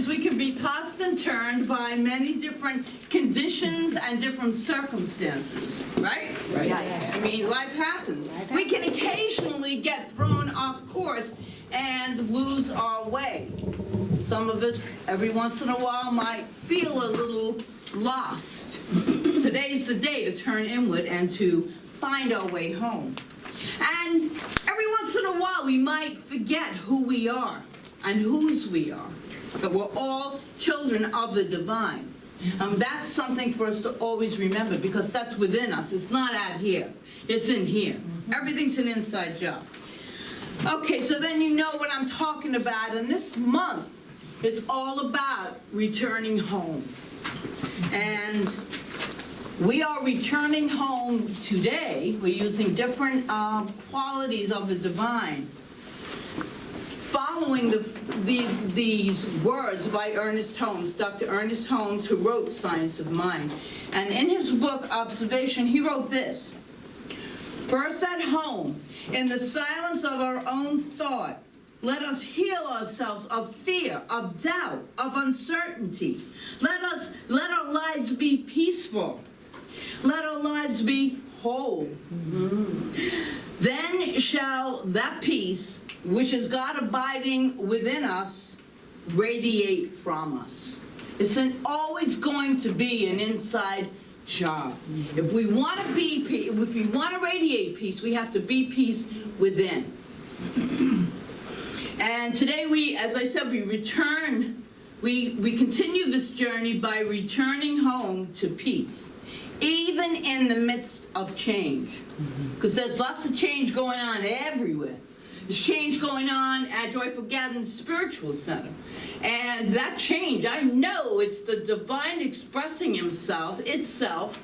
is we can be tossed and turned by many different conditions and different circumstances, right? Right. I mean, life happens. We can occasionally get thrown off course and lose our way. Some of us, every once in a while, might feel a little lost. Today's the day to turn inward and to find our way home. And every once in a while, we might forget who we are and whose we are. That we're all children of the divine. That's something for us to always remember, because that's within us. It's not out here. It's in here. Everything's an inside job. Okay, so then you know what I'm talking about. And this month, it's all about returning home. And we are returning home today. We're using different qualities of the divine, following these words by Ernest Holmes, Dr. Ernest Holmes, who wrote Science of Mind. And in his book, Observation, he wrote this: "First at home, in the silence of our own thought, let us heal ourselves of fear, of doubt, of uncertainty. Let our lives be peaceful. Let our lives be whole. Then shall that peace, which is God abiding within us, radiate from us." It's always going to be an inside job. If we want to if we want to radiate peace, we have to be peace within. And today as I said, we continue this journey by returning home to peace, even in the midst of change. Because there's lots of change going on everywhere. There's change going on at Joyful Gathering Spiritual Center. And that change, I know it's the divine expressing itself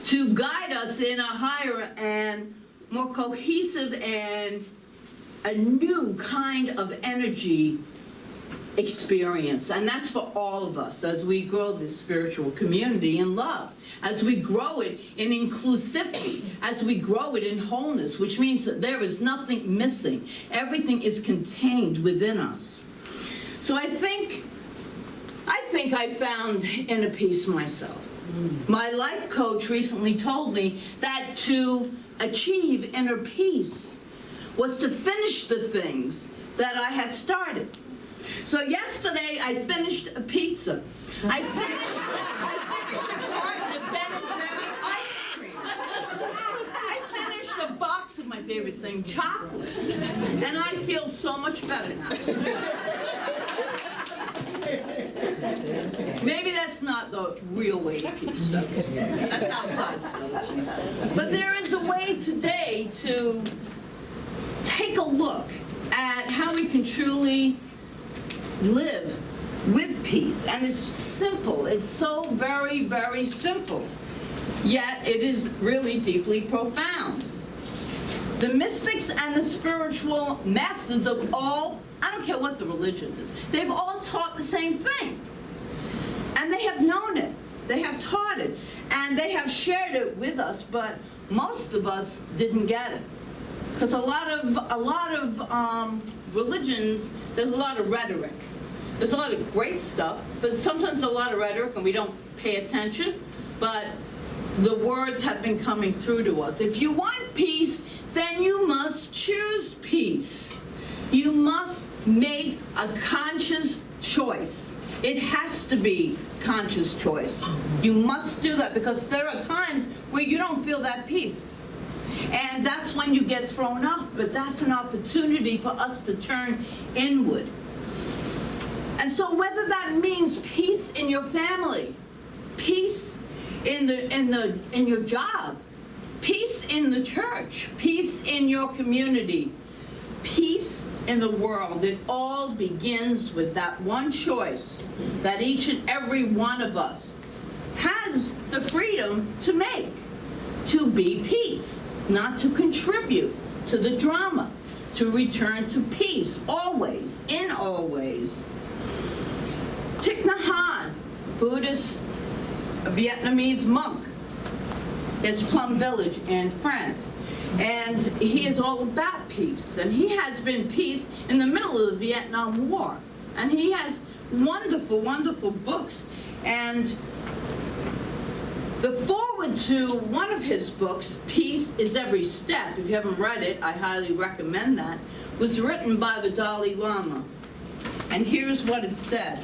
to guide us in a higher and more cohesive and a new kind of energy experience. And that's for all of us as we grow this spiritual community in love, as we grow it in inclusivity, as we grow it in wholeness, which means that there is nothing missing. Everything is contained within us. So I think I found inner peace myself. My life coach recently told me that to achieve inner peace was to finish the things that I had started. So yesterday I finished a pizza. I finished a carton of Ben & Jerry's ice cream. I finished a box of my favorite thing, chocolate. And I feel so much better now. Maybe that's not the real way to peace. That's outside stuff. But there is a way today to take a look at how we can truly live with peace. And it's simple. It's so very, very simple. Yet it is really deeply profound. The mystics and the spiritual masters of all, I don't care what the religion is, they've all taught the same thing. And they have known it. They have taught it. And they have shared it with us, but most of us didn't get it. Because a lot of religions, there's a lot of rhetoric. There's a lot of great stuff, but sometimes a lot of rhetoric and we don't pay attention. But the words have been coming through to us. If you want peace, then you must choose peace. You must make a conscious choice. It has to be conscious choice. You must do that, because there are times where you don't feel that peace. And that's when you get thrown off, but that's an opportunity for us to turn inward. And so whether that means peace in your family, peace in your job, peace in the church, peace in your community, peace in the world, it all begins with that one choice that each and every one of us has the freedom to make, to be peace, not to contribute to the drama, to return to peace, always, in all ways. Thich Nhat Hanh, Buddhist Vietnamese monk, is Plum Village in France. And he is all about peace. And he has been peace in the middle of the Vietnam War. And he has wonderful, wonderful books. And the foreword to one of his books, Peace is Every Step, if you haven't read it, I highly recommend that, was written by the Dalai Lama. And here's what it said.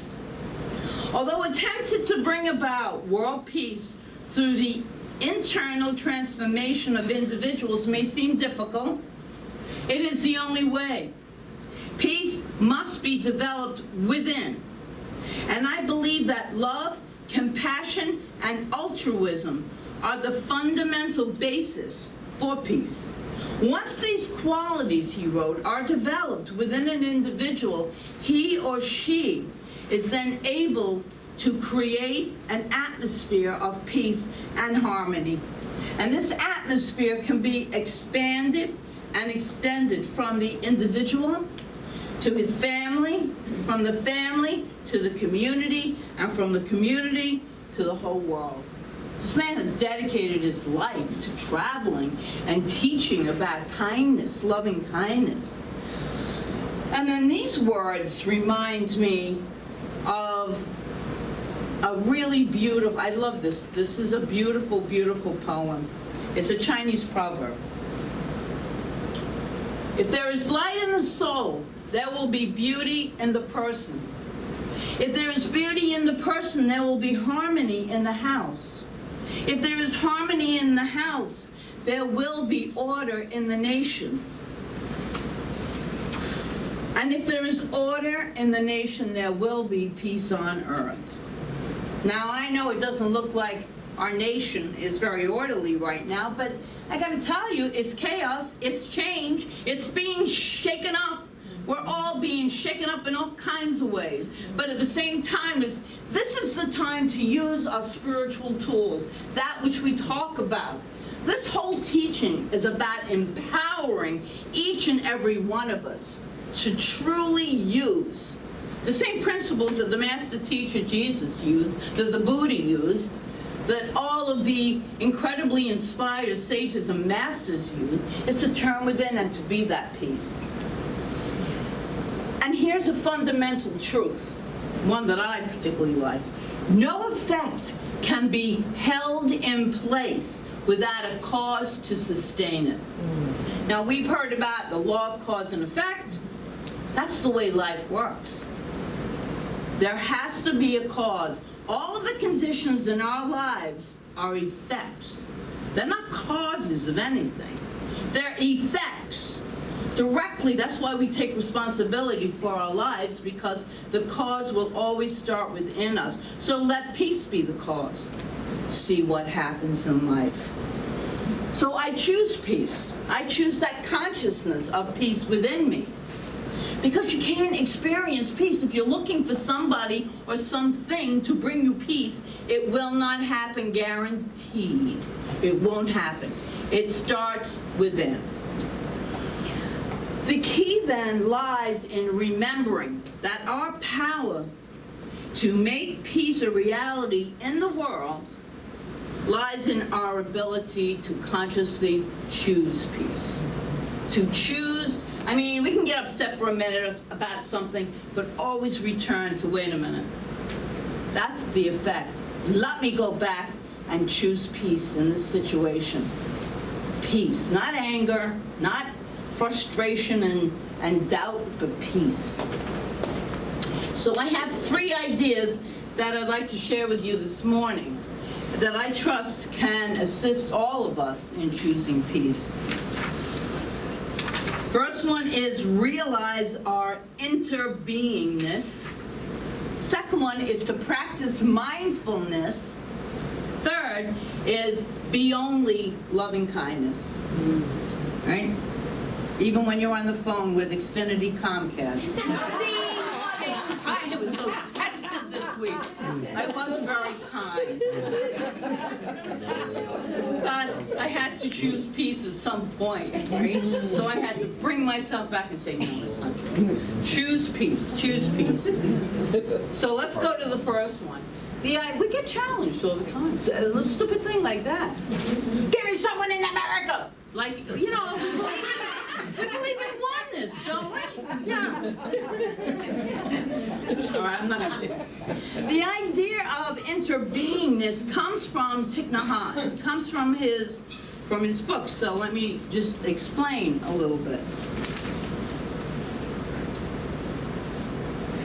Although attempted to bring about world peace through the internal transformation of individuals may seem difficult, it is the only way. Peace must be developed within. And I believe that love, compassion, and altruism are the fundamental basis for peace. Once these qualities, he wrote, are developed within an individual, he or she is then able to create an atmosphere of peace and harmony. And this atmosphere can be expanded and extended from the individual to his family, from the family to the community, and from the community to the whole world. This man has dedicated his life to traveling and teaching about kindness, loving kindness. And then these words remind me of a really beautiful, I love this. This is a beautiful, beautiful poem. It's a Chinese proverb. If there is light in the soul, there will be beauty in the person. If there is beauty in the person, there will be harmony in the house. If there is harmony in the house, there will be order in the nation. And if there is order in the nation, there will be peace on earth. Now, I know it doesn't look like our nation is very orderly right now, but I gotta tell you, it's chaos, it's change, it's being shaken up. We're all being shaken up in all kinds of ways. But at the same time, this is the time to use our spiritual tools, that which we talk about. This whole teaching is about empowering each and every one of us to truly use the same principles that the master teacher Jesus used, that the Buddha used, that all of the incredibly inspired sages and masters used, is to turn within and to be that peace. And here's a fundamental truth, one that I particularly like. No effect can be held in place without a cause to sustain it. Now, we've heard about the law of cause and effect. That's the way life works. There has to be a cause. All of the conditions in our lives are effects. They're not causes of anything. They're effects. Directly, that's why we take responsibility for our lives, because the cause will always start within us. So let peace be the cause. See what happens in life. So I choose peace. I choose that consciousness of peace within me. Because you can't experience peace if you're looking for somebody or something to bring you peace. It will not happen, guaranteed. It won't happen. It starts within. The key then lies in remembering that our power to make peace a reality in the world lies in our ability to consciously choose peace. To choose, I mean, we can get upset for a minute about something, but always return to, wait a minute. That's the effect. Let me go back and choose peace in this situation. Peace, not anger, not frustration and doubt, but peace. So I have 3 ideas that I'd like to share with you this morning that I trust can assist all of us in choosing peace. First one is realize our interbeingness. Second one is to practice mindfulness. Third is be only loving kindness. Right? Even when you're on the phone with Xfinity Comcast. I was so tested this week. I wasn't very kind. But I had to choose peace at some point, right? So I had to bring myself back and say, no, it's not true. Choose peace, choose peace. So let's go to the first one. We get challenged all the time. So a little stupid thing like that. Give me someone in America! Like, you know, We believe in oneness, don't we? Yeah. All right, I'm not going to. The idea of interbeingness comes from Thich Nhat Hanh. It comes from his book. So let me just explain a little bit.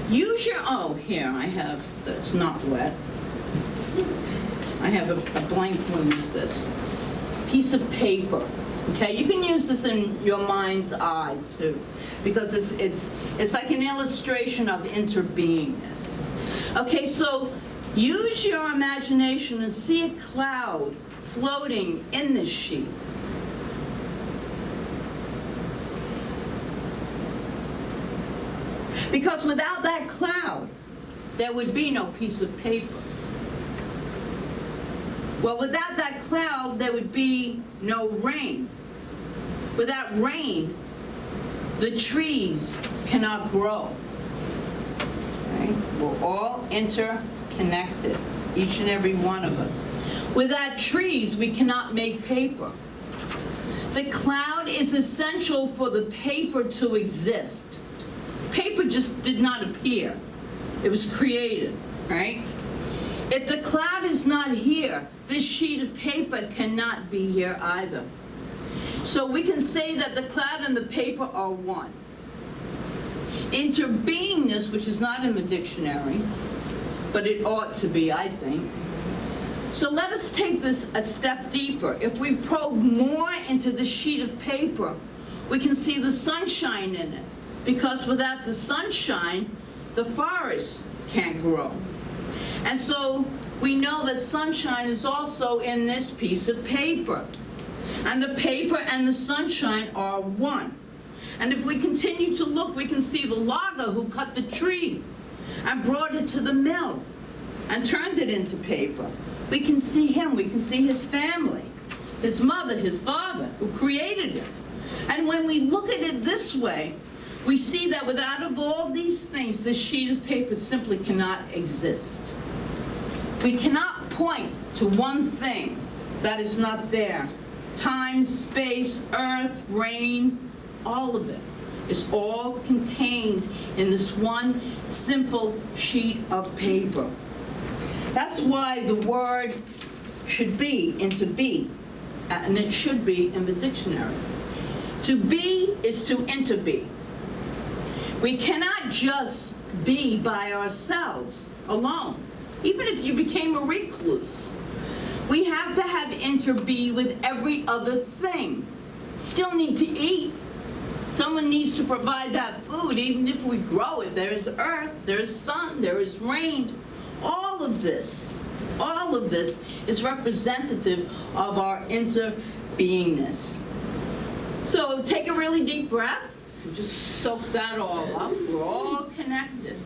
Use your, oh, here I have, that's not wet. I have a blank, we'll use this. Piece of paper, okay? You can use this in your mind's eye too, because it's like an illustration of interbeingness. Okay, so use your imagination and see a cloud floating in this sheet. Because without that cloud, there would be no piece of paper. Well, without that cloud, there would be no rain. Without rain, the trees cannot grow. Okay? We're all interconnected, each and every one of us. Without trees, we cannot make paper. The cloud is essential for the paper to exist. Paper just did not appear. It was created, right? If the cloud is not here, this sheet of paper cannot be here either. So we can say that the cloud and the paper are one. Interbeingness, which is not in the dictionary, but it ought to be, I think. So let us take this a step deeper. If we probe more into the sheet of paper, we can see the sunshine in it. Because without the sunshine, the forest can't grow. And so we know that sunshine is also in this piece of paper. And the paper and the sunshine are one. And if we continue to look, we can see the logger who cut the tree and brought it to the mill and turned it into paper. We can see him, we can see his family, his mother, his father, who created it. And when we look at it this way, we see that without all these things, this sheet of paper simply cannot exist. We cannot point to one thing that is not there. Time, space, earth, rain, all of it is all contained in this one simple sheet of paper. That's why the word should be in to be, and it should be in the dictionary. To be is to interbe. We cannot just be by ourselves alone, even if you became a recluse. We have to have interbe with every other thing. Still need to eat. Someone needs to provide that food, even if we grow it. There is earth, there is sun, there is rain. All of this is representative of our interbeingness. So take a really deep breath. Just soak that all up. We're all connected.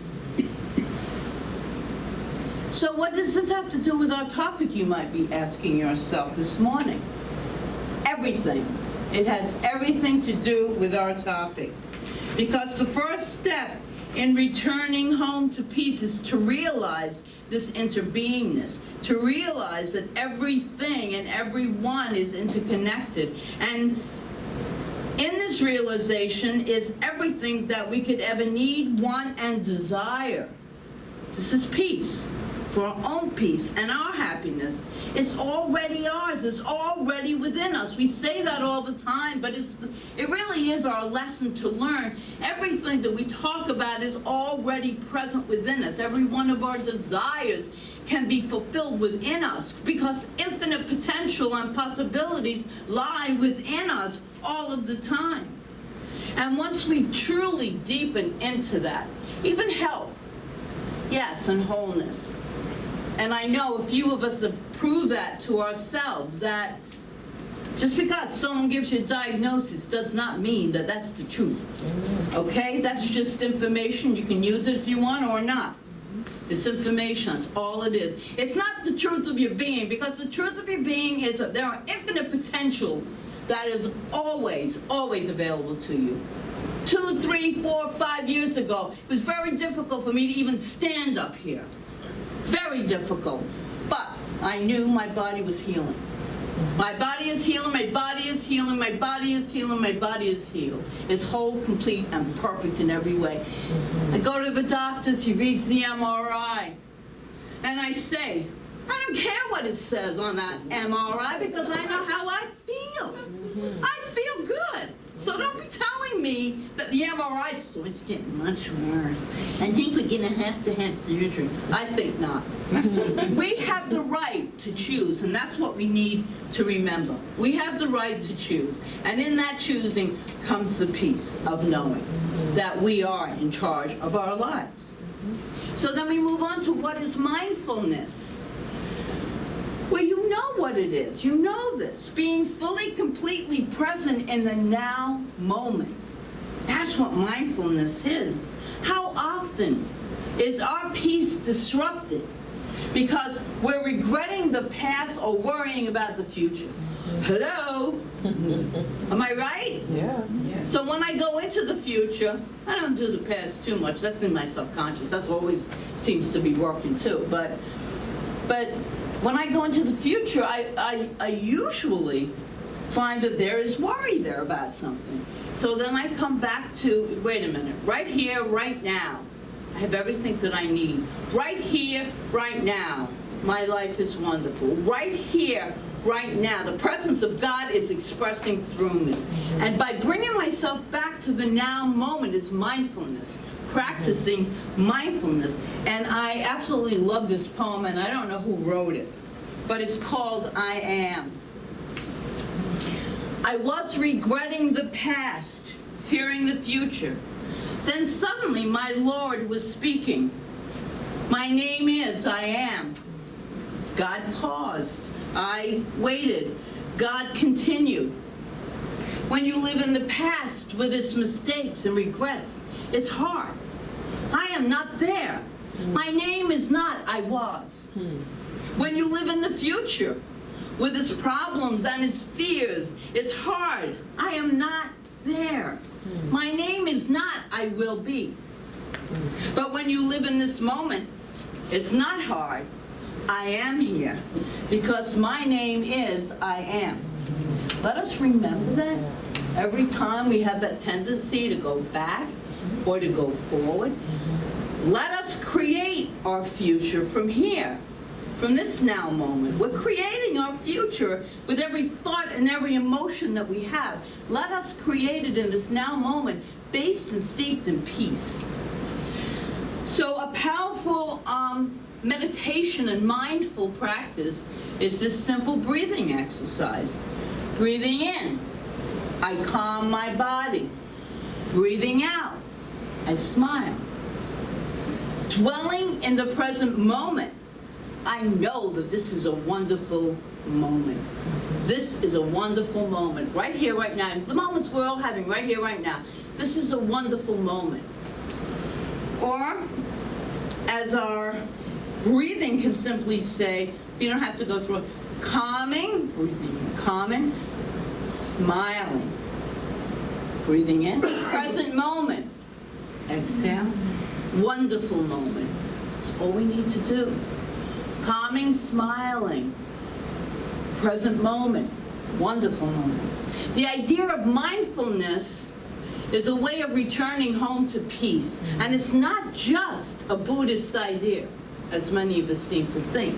So what does this have to do with our topic, you might be asking yourself this morning? Everything. It has everything to do with our topic. Because the first step in returning home to peace is to realize this interbeingness, to realize that everything and everyone is interconnected. And in this realization is everything that we could ever need, want, and desire. This is peace, for our own peace and our happiness. It's already ours. It's already within us. We say that all the time, but it really is our lesson to learn. Everything that we talk about is already present within us. Every one of our desires can be fulfilled within us because infinite potential and possibilities lie within us all of the time. And once we truly deepen into that, even health, yes, and wholeness. And I know a few of us have proved that to ourselves, that just because someone gives you a diagnosis does not mean that that's the truth. Okay? That's just information. You can use it if you want or not. It's information. That's all it is. It's not the truth of your being, because the truth of your being is that there are infinite potential that is always, always available to you. 2, 3, 4, 5 years ago, it was very difficult for me to even stand up here. Very difficult. But I knew my body was healing. My body is healing, my body is healing, my body is healing, my body is healed. It's whole, complete, and perfect in every way. I go to the doctor's, he reads the MRI, and I say, I don't care what it says on that MRI because I know how I feel. I feel good. So don't be telling me that the MRI is so it's getting much worse. I think we're going to have surgery. I think not. We have the right to choose, and that's what we need to remember. We have the right to choose. And in that choosing comes the peace of knowing that we are in charge of our lives. So then we move on to what is mindfulness. Well, you know what it is. You know this. Being fully, completely present in the now moment. That's what mindfulness is. How often is our peace disrupted because we're regretting the past or worrying about the future? Hello? Am I right? Yeah. So when I go into the future, I don't do the past too much. That's in my subconscious. That's always seems to be working too. But when I go into the future, I usually find that there is worry there about something. So then I come back to, wait a minute, right here, right now, I have everything that I need. Right here, right now, my life is wonderful. Right here, right now, the presence of God is expressing through me. And by bringing myself back to the now moment is mindfulness. Practicing mindfulness. And I absolutely love this poem, and I don't know who wrote it, but it's called I Am. I was regretting the past, fearing the future. Then suddenly my Lord was speaking. My name is I Am. God paused. I waited. God continued. When you live in the past with its mistakes and regrets, it's hard. I am not there. My name is not I was. When you live in the future with its problems and its fears, it's hard. I am not there. My name is not I will be. But when you live in this moment, it's not hard. I am here because my name is I am. Let us remember that every time we have that tendency to go back or to go forward. Let us create our future from here, from this now moment. We're creating our future with every thought and every emotion that we have. Let us create it in this now moment, based and steeped in peace. So a powerful meditation and mindful practice is this simple breathing exercise. Breathing in, I calm my body. Breathing out, I smile. Dwelling in the present moment, I know that this is a wonderful moment. This is a wonderful moment, right here, right now. The moments we're all having right here, right now. This is a wonderful moment. Or, as our breathing can simply say, you don't have to go through it, calming, breathing, calming, smiling. Breathing in, present moment. Exhale, wonderful moment. That's all we need to do. Calming, smiling, present moment, wonderful moment. The idea of mindfulness is a way of returning home to peace. And it's not just a Buddhist idea, as many of us seem to think.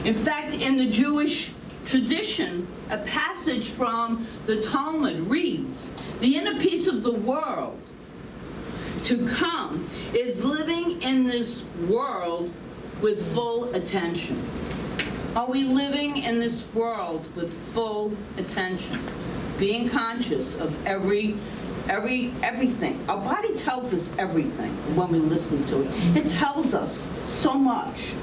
In fact, in the Jewish tradition, a passage from the Talmud reads, the inner peace of the world to come is living in this world with full attention. Are we living in this world with full attention? Being conscious of everything. Our body tells us everything when we listen to it. It tells us so much.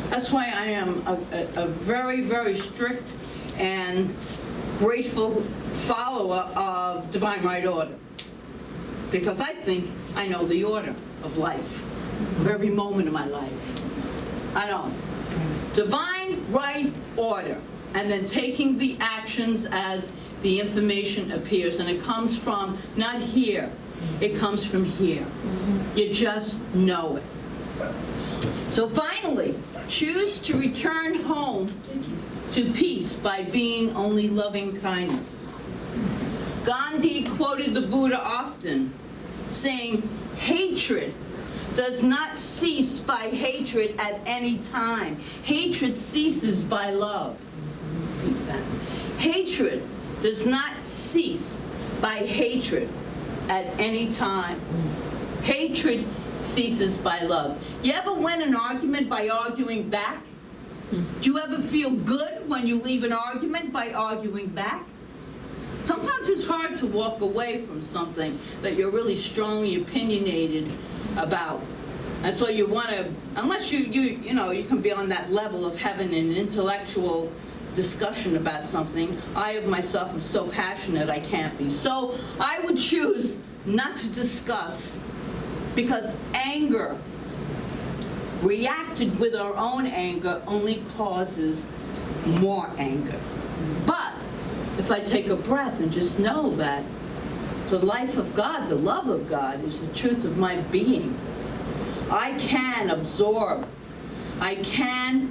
That's why I am a very, very strict and grateful follower of divine right order. Because I think I know the order of life, of every moment of my life. I don't. Divine right order, and then taking the actions as the information appears, and it comes from not here, it comes from here. You just know it. So finally, choose to return home to peace by being only loving kindness. Gandhi quoted the Buddha often, saying, hatred does not cease by hatred at any time. Hatred ceases by love. Hatred does not cease by hatred at any time. Hatred ceases by love. You ever win an argument by arguing back? Do you ever feel good when you leave an argument by arguing back? Sometimes it's hard to walk away from something that you're really strongly opinionated about. And so you want to, unless you can be on that level of having an intellectual discussion about something. I of myself am so passionate I can't be. So I would choose not to discuss, because anger, reacted with our own anger, only causes more anger. But if I take a breath and just know that the life of God, the love of God, is the truth of my being, I can absorb, I can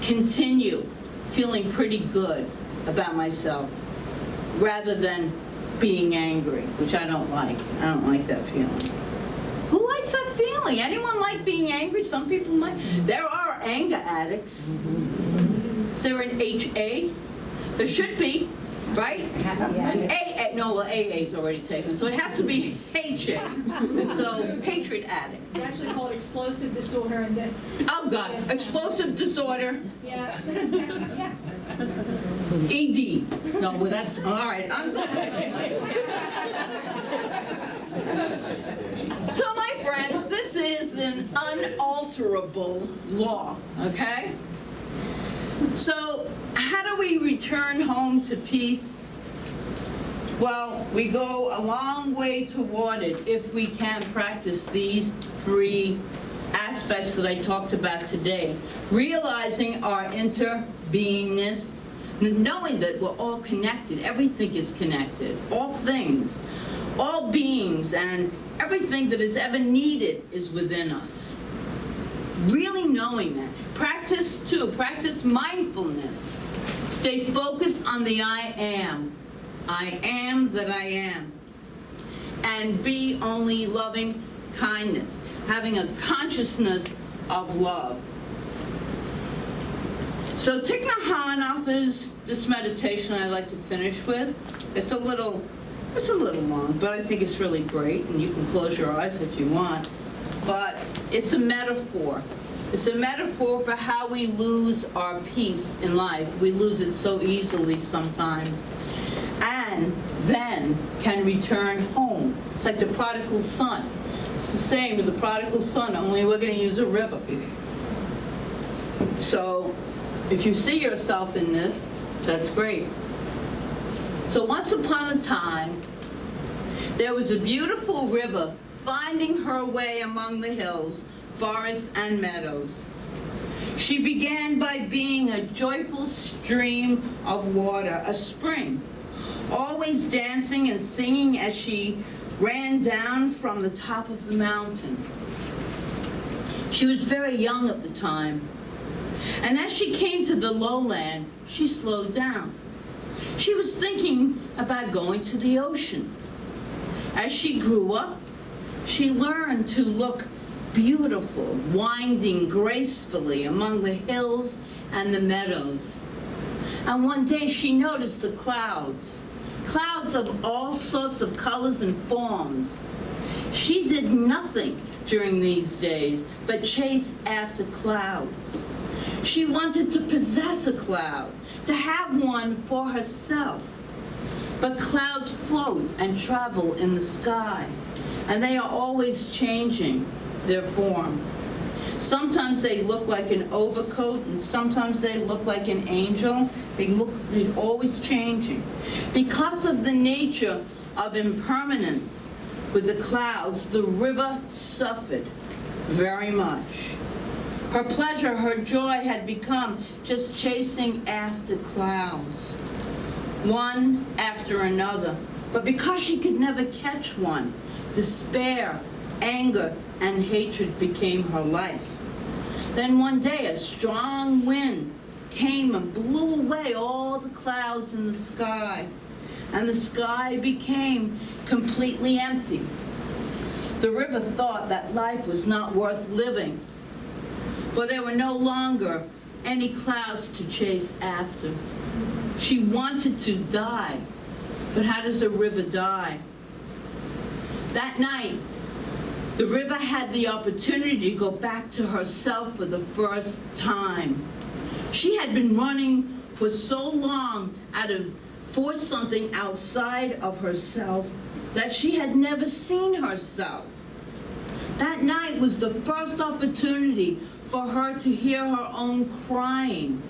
continue feeling pretty good about myself rather than being angry, which I don't like. I don't like that feeling. Who likes that feeling? Anyone like being angry? Some people might. There are anger addicts. Is there an HA? There should be, right? An AA, no, well, AA is already taken, so it has to be HA. So, hatred addict. They actually call it explosive disorder, and then. Oh God, explosive disorder. Yeah. Yeah. ED. No, well that's, all right, I'm good. So my friends, this is an unalterable law, okay? So how do we return home to peace? Well, we go a long way toward it if we can practice these three aspects that I talked about today. Realizing our interbeingness, knowing that we're all connected, everything is connected, all things, all beings, and everything that is ever needed is within us. Really knowing that. Practice mindfulness. Stay focused on the I am. I am that I am. And be only loving kindness. Having a consciousness of love. So Thich Nhat Hanh offers this meditation I'd like to finish with. It's a little long, but I think it's really great, and you can close your eyes if you want. But it's a metaphor. It's a metaphor for how we lose our peace in life. We lose it so easily sometimes. And then can return home. It's like the prodigal son. It's the same with the prodigal son, only we're going to use a river. So if you see yourself in this, that's great. So once upon a time, there was a beautiful river finding her way among the hills, forests, and meadows. She began by being a joyful stream of water, a spring, always dancing and singing as she ran down from the top of the mountain. She was very young at the time, and as she came to the lowland, she slowed down. She was thinking about going to the ocean. As she grew up, she learned to look beautiful, winding gracefully among the hills and the meadows. And one day she noticed the clouds of all sorts of colors and forms. She did nothing during these days but chase after clouds. She wanted to possess a cloud, to have one for herself. But clouds float and travel in the sky, and they are always changing their form. Sometimes they look like an overcoat, and sometimes they look like an angel. They're always changing. Because of the nature of impermanence with the clouds, the river suffered very much. Her pleasure, her joy had become just chasing after clouds, one after another. But because she could never catch one, despair, anger, and hatred became her life. Then one day a strong wind came and blew away all the clouds in the sky, and the sky became completely empty. The river thought that life was not worth living, for there were no longer any clouds to chase after. She wanted to die, but how does a river die? That night, the river had the opportunity to go back to herself for the first time. She had been running for so long for something outside of herself that she had never seen herself. That night was the first opportunity for her to hear her own crying,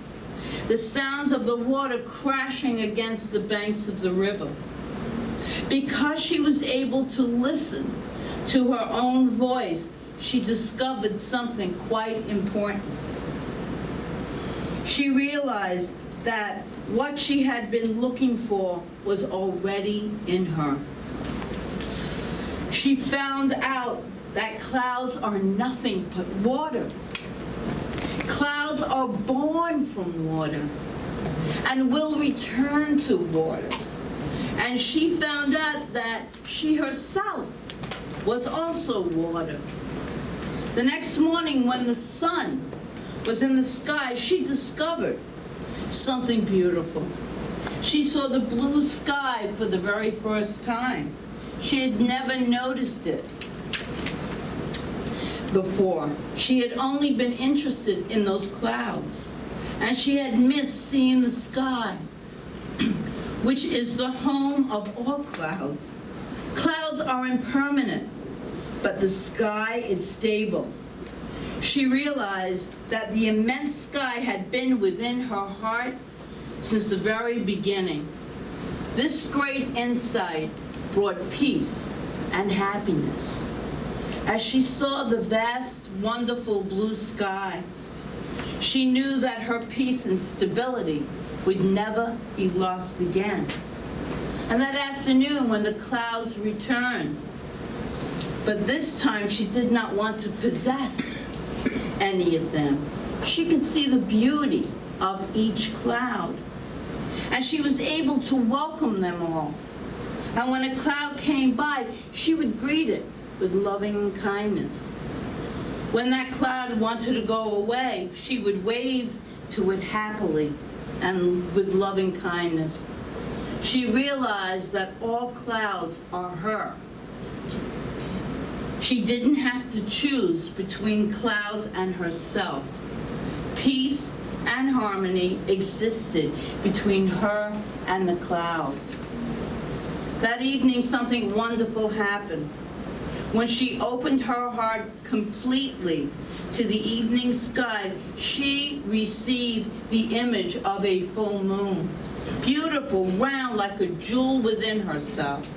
the sounds of the water crashing against the banks of the river. Because she was able to listen to her own voice, she discovered something quite important. She realized that what she had been looking for was already in her. She found out that clouds are nothing but water. Clouds are born from water and will return to water. And she found out that she herself was also water. The next morning, when the sun was in the sky, she discovered something beautiful. She saw the blue sky for the very first time. She had never noticed it before. She had only been interested in those clouds, and she had missed seeing the sky, which is the home of all clouds. Clouds are impermanent, but the sky is stable. She realized that the immense sky had been within her heart since the very beginning. This great insight brought peace and happiness. As she saw the vast, wonderful blue sky, she knew that her peace and stability would never be lost again. And that afternoon, when the clouds returned, but this time she did not want to possess any of them. She could see the beauty of each cloud, and she was able to welcome them all. And when a cloud came by, she would greet it with loving kindness. When that cloud wanted to go away, she would wave to it happily and with loving kindness. She realized that all clouds are her. She didn't have to choose between clouds and herself. Peace and harmony existed between her and the clouds. That evening, something wonderful happened. When she opened her heart completely to the evening sky, she received the image of a full moon, beautiful, round, like a jewel within herself.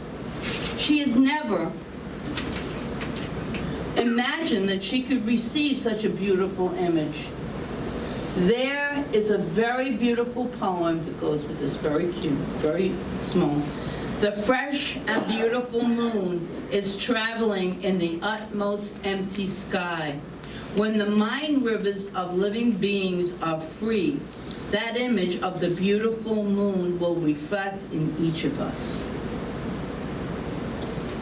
She had never imagined that she could receive such a beautiful image. There is a very beautiful poem that goes with this, very cute, very small. The fresh and beautiful moon is traveling in the utmost empty sky. When the mind rivers of living beings are free, that image of the beautiful moon will reflect in each of us.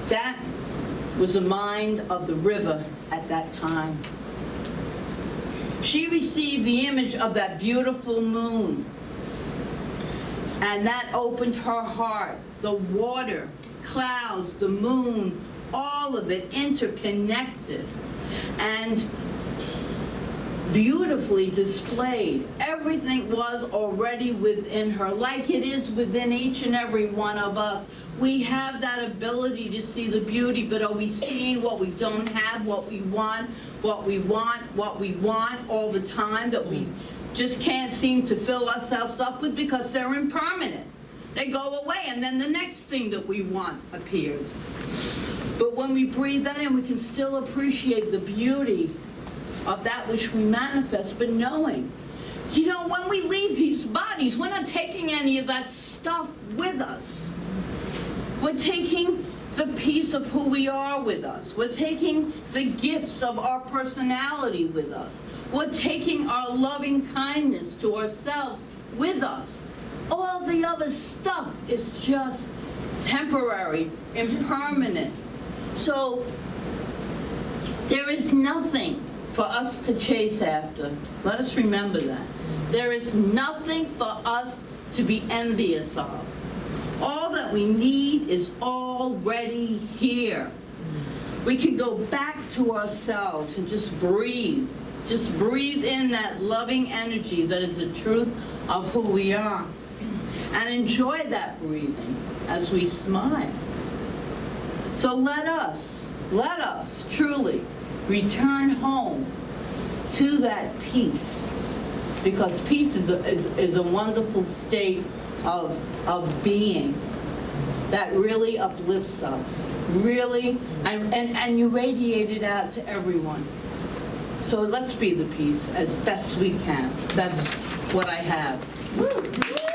That was the mind of the river at that time. She received the image of that beautiful moon, and that opened her heart. The water, clouds, the moon, all of it interconnected and beautifully displayed. Everything was already within her, like it is within each and every one of us. We have that ability to see the beauty, but are we seeing what we don't have, what we want, what we want, what we want all the time that we just can't seem to fill ourselves up with because they're impermanent? They go away, and then the next thing that we want appears. But when we breathe that in, we can still appreciate the beauty of that which we manifest, but knowing, you know, when we leave these bodies, we're not taking any of that stuff with us. We're taking the piece of who we are with us. We're taking the gifts of our personality with us. We're taking our loving kindness to ourselves with us. All the other stuff is just temporary, impermanent. So there is nothing for us to chase after. Let us remember that. There is nothing for us to be envious of. All that we need is already here. We can go back to ourselves and just breathe. Just breathe in that loving energy that is the truth of who we are. And enjoy that breathing as we smile. So let us truly return home to that peace. Because peace is a wonderful state of being that really uplifts us, really, and you radiate it out to everyone. So let's be the peace as best we can. That's what I have. Woo.